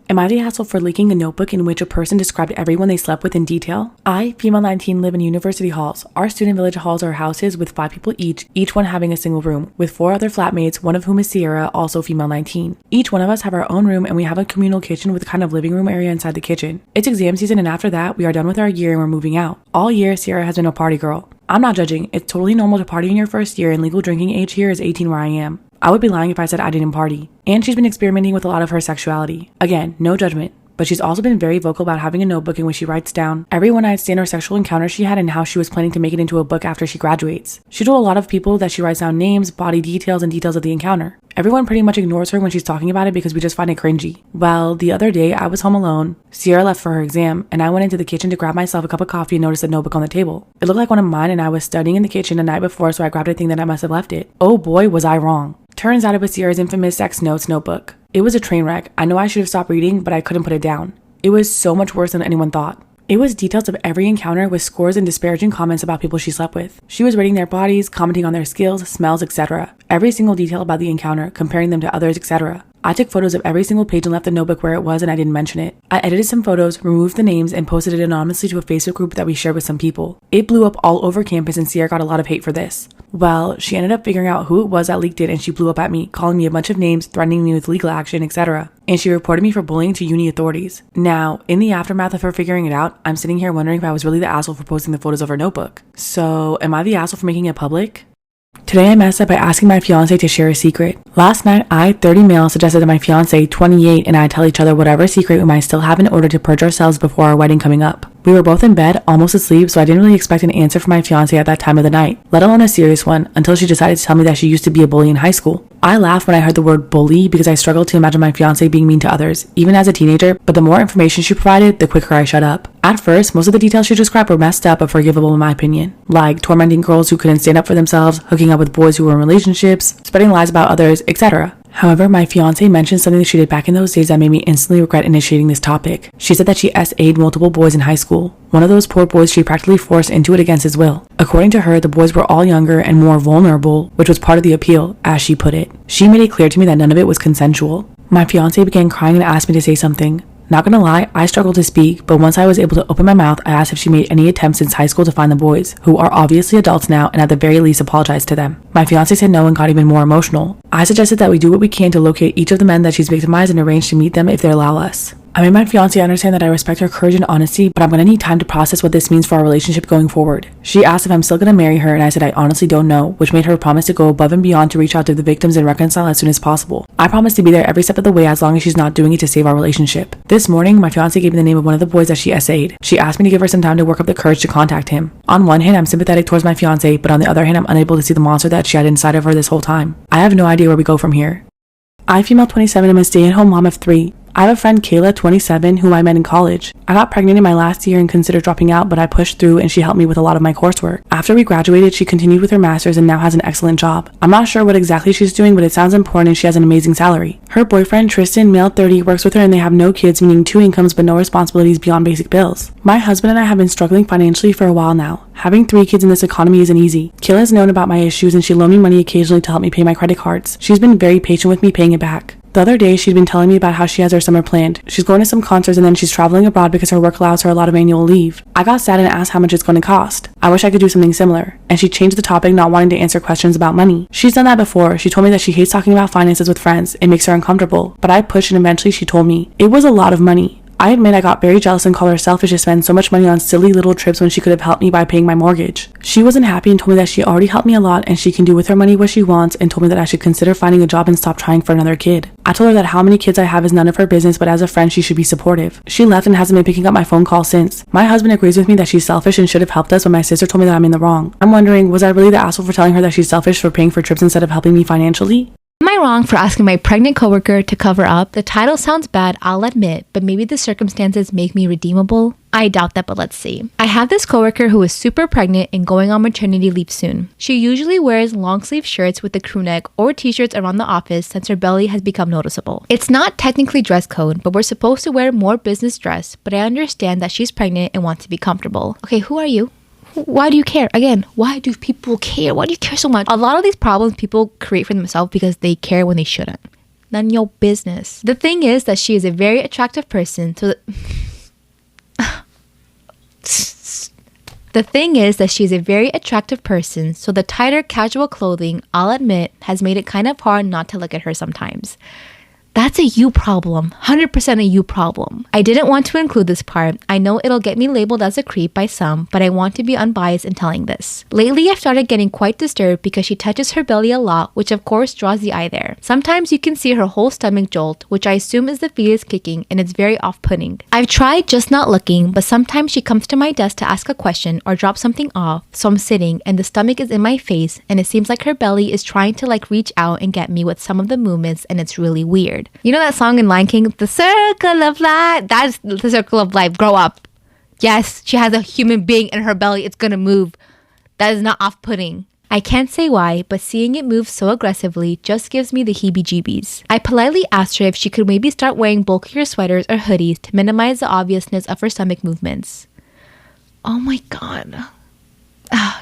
Am I the asshole for leaking a notebook in which a person described everyone they slept with in detail? I, female 19, live in university halls. Our student village halls are houses with 5 people each one having a single room, with 4 other flatmates, one of whom is Sierra, also female 19. Each one of us have our own room, and we have a communal kitchen with kind of living room area inside the kitchen. It's exam season, and after that, we are done with our year and we're moving out. All year, Sierra has been a party girl. I'm not judging. It's totally normal to party in your first year, and legal drinking age here is 18 where I am. I would be lying if I said I didn't party. And she's been experimenting with a lot of her sexuality. Again, no judgment. But she's also been very vocal about having a notebook in which she writes down every one night stand or sexual encounter she had and how she was planning to make it into a book after she graduates. She told a lot of people that she writes down names, body details, and details of the encounter. Everyone pretty much ignores her when she's talking about it because we just find it cringy. Well, the other day I was home alone. Sierra left for her exam, and I went into the kitchen to grab myself a cup of coffee and noticed a notebook on the table. It looked like one of mine, and I was studying in the kitchen the night before, so I grabbed it thinking that I must have left it. Oh boy, was I wrong. Turns out it was Sierra's infamous sex notes notebook. It was a train wreck. I know I should have stopped reading, but I couldn't put it down. It was so much worse than anyone thought. It was details of every encounter with scores and disparaging comments about people she slept with. She was rating their bodies, commenting on their skills, smells, etc. Every single detail about the encounter, comparing them to others, etc. I took photos of every single page and left the notebook where it was, and I didn't mention it. I edited some photos, removed the names, and posted it anonymously to a Facebook group that we shared with some people. It blew up all over campus, and Sierra got a lot of hate for this. Well, she ended up figuring out who it was that leaked it, and she blew up at me, calling me a bunch of names, threatening me with legal action, etc. And she reported me for bullying to uni authorities. Now, in the aftermath of her figuring it out, I'm sitting here wondering if I was really the asshole for posting the photos of her notebook. So, am I the asshole for making it public? Today I messed up by asking my fiance to share a secret. Last night I, 30 male, suggested that my fiance, 28, and I tell each other whatever secret we might still have in order to purge ourselves before our wedding coming up. We were both in bed, almost asleep, so I didn't really expect an answer from my fiance at that time of the night, let alone a serious one, until she decided to tell me that she used to be a bully in high school. I laughed when I heard the word bully because I struggled to imagine my fiance being mean to others, even as a teenager, but the more information she provided, the quicker I shut up. At first, most of the details she described were messed up but forgivable in my opinion, like tormenting girls who couldn't stand up for themselves, hooking up with boys who were in relationships, spreading lies about others, etc. However, my fiance mentioned something that she did back in those days that made me instantly regret initiating this topic. She said that she SA'd multiple boys in high school. One of those poor boys she practically forced into it against his will. According to her, the boys were all younger and more vulnerable, which was part of the appeal, as she put it. She made it clear to me that none of it was consensual. My fiance began crying and asked me to say something. Not gonna lie, I struggled to speak, but once I was able to open my mouth, I asked if she made any attempts since high school to find the boys, who are obviously adults now, and at the very least apologized to them. My fiance said no and got even more emotional. I suggested that we do what we can to locate each of the men that she's victimized and arrange to meet them if they allow us. I made my fiance understand that I respect her courage and honesty, but I'm gonna need time to process what this means for our relationship going forward. She asked if I'm still gonna marry her, and I said I honestly don't know, which made her promise to go above and beyond to reach out to the victims and reconcile as soon as possible. I promised to be there every step of the way as long as she's not doing it to save our relationship. This morning, my fiance gave me the name of one of the boys that she SA'd. She asked me to give her some time to work up the courage to contact him. On one hand, I'm sympathetic towards my fiance, but on the other hand, I'm unable to see the monster that she had inside of her this whole time. I have no idea where we go from here. I, female 27, am a stay-at-home mom of 3. I have a friend, Kayla, 27, whom I met in college. I got pregnant in my last year and considered dropping out, but I pushed through and she helped me with a lot of my coursework. After we graduated, she continued with her master's and now has an excellent job. I'm not sure what exactly she's doing, but it sounds important and she has an amazing salary. Her boyfriend, Tristan, male 30, works with her and they have no kids, meaning 2 incomes but no responsibilities beyond basic bills. My husband and I have been struggling financially for a while now. Having 3 kids in this economy isn't easy. Kayla's known about my issues and she loaned me money occasionally to help me pay my credit cards. She's been very patient with me paying it back. The other day, she'd been telling me about how she has her summer planned. She's going to some concerts and then she's traveling abroad because her work allows her a lot of annual leave. I got sad and asked how much it's going to cost. I wish I could do something similar. And she changed the topic, not wanting to answer questions about money. She's done that before. She told me that she hates talking about finances with friends. It makes her uncomfortable. But I pushed and eventually she told me. It was a lot of money. I admit I got very jealous and called her selfish to spend so much money on silly little trips when she could have helped me by paying my mortgage. She wasn't happy and told me that she already helped me a lot and she can do with her money what she wants, and told me that I should consider finding a job and stop trying for another kid. I told her that how many kids I have is none of her business, but as a friend she should be supportive. She left and hasn't been picking up my phone call since. My husband agrees with me that she's selfish and should have helped us, but my sister told me that I'm in the wrong. I'm wondering, was I really the asshole for telling her that she's selfish for paying for trips instead of helping me financially? Am I wrong for asking my pregnant coworker to cover up? The title sounds bad, I'll admit, but maybe the circumstances make me redeemable? I doubt that, but let's see. I have this coworker who is super pregnant and going on maternity leave soon. She usually wears long sleeve shirts with a crew neck or t-shirts around the office since her belly has become noticeable. It's not technically dress code, but we're supposed to wear more business dress, but I understand that she's pregnant and wants to be comfortable. Okay, who are you? Why do you care? Again, why do people care? Why do you care so much? A lot of these problems people create for themselves because they care when they shouldn't. None your business. The thing is that she is a very attractive person, so the thing is that she's a very attractive person, so the tighter casual clothing, I'll admit, has made it kind of hard not to look at her sometimes. That's a you problem. 100% a you problem. I didn't want to include this part. I know it'll get me labeled as a creep by some, but I want to be unbiased in telling this. Lately, I've started getting quite disturbed because she touches her belly a lot, which of course draws the eye there. Sometimes you can see her whole stomach jolt, which I assume is the fetus kicking, and it's very off-putting. I've tried just not looking, but sometimes she comes to my desk to ask a question or drop something off, so I'm sitting and the stomach is in my face, and it seems like her belly is trying to reach out and get me with some of the movements, and it's really weird. You know that song in Lion King, The Circle of Life? That's the circle of life. Grow up. Yes, she has a human being in her belly. It's gonna move. That is not off-putting. I can't say why, but seeing it move so aggressively just gives me the heebie-jeebies. I politely asked her if she could maybe start wearing bulkier sweaters or hoodies to minimize the obviousness of her stomach movements. Oh my god.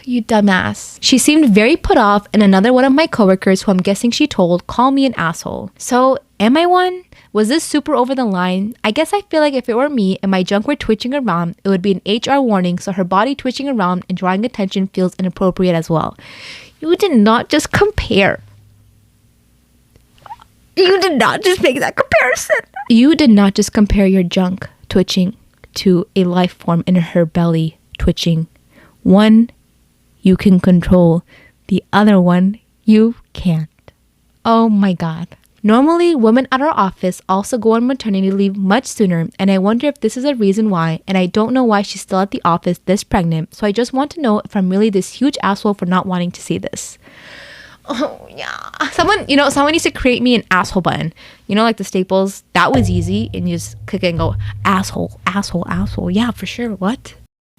You dumbass. She seemed very put off, and another one of my coworkers, who I'm guessing she told, called me an asshole. So, am I one? Was this super over the line? I guess I feel like if it were me and my junk were twitching around, it would be an HR warning, so her body twitching around and drawing attention feels inappropriate as well. You did not just compare. You did not just make that comparison. You did not just compare your junk twitching to a life form in her belly twitching. One you can control, the other one you can't. Oh my god. Normally, women at our office also go on maternity leave much sooner, and I wonder if this is a reason why, and I don't know why she's still at the office this pregnant, so I just want to know if I'm really this huge asshole for not wanting to see this. Oh yeah. Someone needs to create me an asshole button. Like the Staples. That was easy, and you just click it and go, asshole, asshole, asshole. Yeah, for sure. What?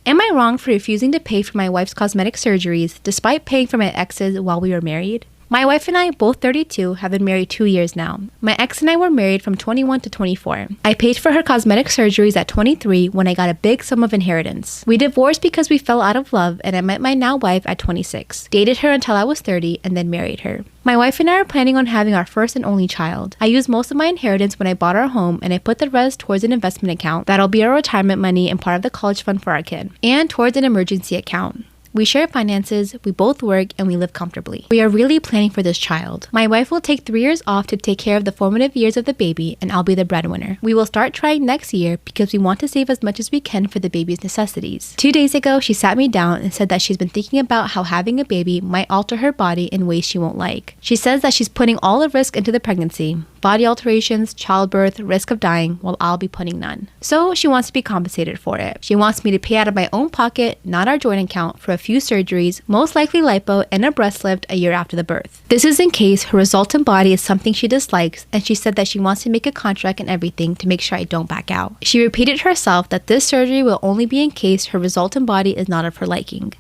Am I wrong for refusing to pay for my wife's cosmetic surgeries despite paying for my ex's while we were married? My wife and I, both 32, have been married 2 years now. My ex and I were married from 21 to 24. I paid for her cosmetic surgeries at 23 when I got a big sum of inheritance. We divorced because we fell out of love, and I met my now wife at 26. Dated her until I was 30 and then married her. My wife and I are planning on having our first and only child. I used most of my inheritance when I bought our home, and I put the rest towards an investment account that'll be our retirement money and part of the college fund for our kid, and towards an emergency account. We share finances, we both work, and we live comfortably. We are really planning for this child. My wife will take 3 years off to take care of the formative years of the baby, and I'll be the breadwinner. We will start trying next year because we want to save as much as we can for the baby's necessities. 2 days ago, she sat me down and said that she's been thinking about how having a baby might alter her body in ways she won't like. She says that she's putting all the risk into the pregnancy. Body alterations, childbirth, risk of dying, while I'll be putting none. So she wants to be compensated for it. She wants me to pay out of my own pocket, not our joint account, for a few surgeries, most likely lipo and a breast lift a year after the birth. This is in case her resultant body is something she dislikes, and she said that she wants to make a contract and everything to make sure I don't back out. She repeated herself that this surgery will only be in case her resultant body is not of her liking.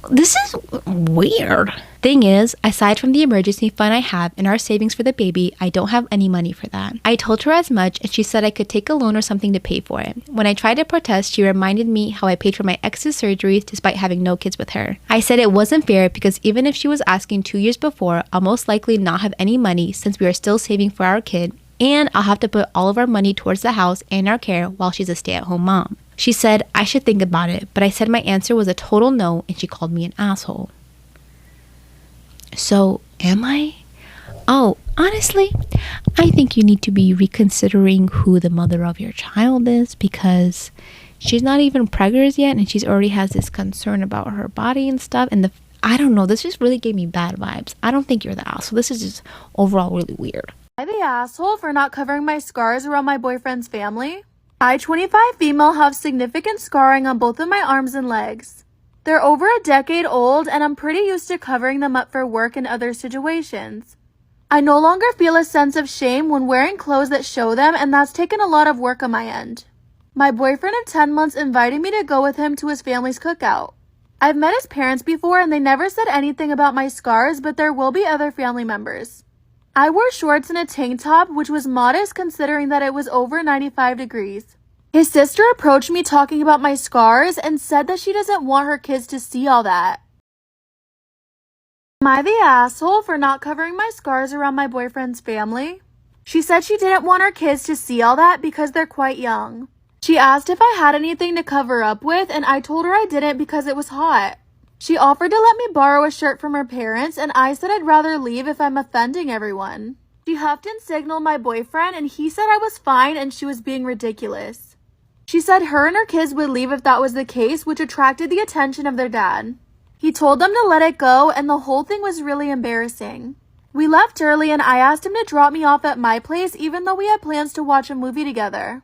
This is weird. Thing is, aside from the emergency fund I have and our savings for the baby, I don't have any money for that. I told her as much, and she said I could take a loan or something to pay for it. When I tried to protest, she reminded me how I paid for my ex's surgeries despite having no kids with her. I said it wasn't fair because even if she was asking 2 years before, I'll most likely not have any money since we are still saving for our kid, and I'll have to put all of our money towards the house and our care while she's a stay-at-home mom. She said I should think about it, but I said my answer was a total no, and she called me an asshole. So, am I? Oh, honestly, I think you need to be reconsidering who the mother of your child is, because she's not even preggers yet, and she's already has this concern about her body and stuff, and I don't know, this just really gave me bad vibes. I don't think you're the asshole. This is just overall really weird. Am I the asshole for not covering my scars around my boyfriend's family? I, 25 female, have significant scarring on both of my arms and legs. They're over a decade old, and I'm pretty used to covering them up for work and other situations. I no longer feel a sense of shame when wearing clothes that show them, and that's taken a lot of work on my end. My boyfriend of 10 months invited me to go with him to his family's cookout. I've met his parents before, and they never said anything about my scars, but there will be other family members. I wore shorts and a tank top, which was modest considering that it was over 95 degrees. His sister approached me talking about my scars and said that she doesn't want her kids to see all that. Am I the asshole for not covering my scars around my boyfriend's family? She said she didn't want her kids to see all that because they're quite young. She asked if I had anything to cover up with, and I told her I didn't because it was hot. She offered to let me borrow a shirt from her parents, and I said I'd rather leave if I'm offending everyone. She huffed and signaled my boyfriend, and he said I was fine and she was being ridiculous. She said her and her kids would leave if that was the case, which attracted the attention of their dad. He told them to let it go, and the whole thing was really embarrassing. We left early, and I asked him to drop me off at my place even though we had plans to watch a movie together.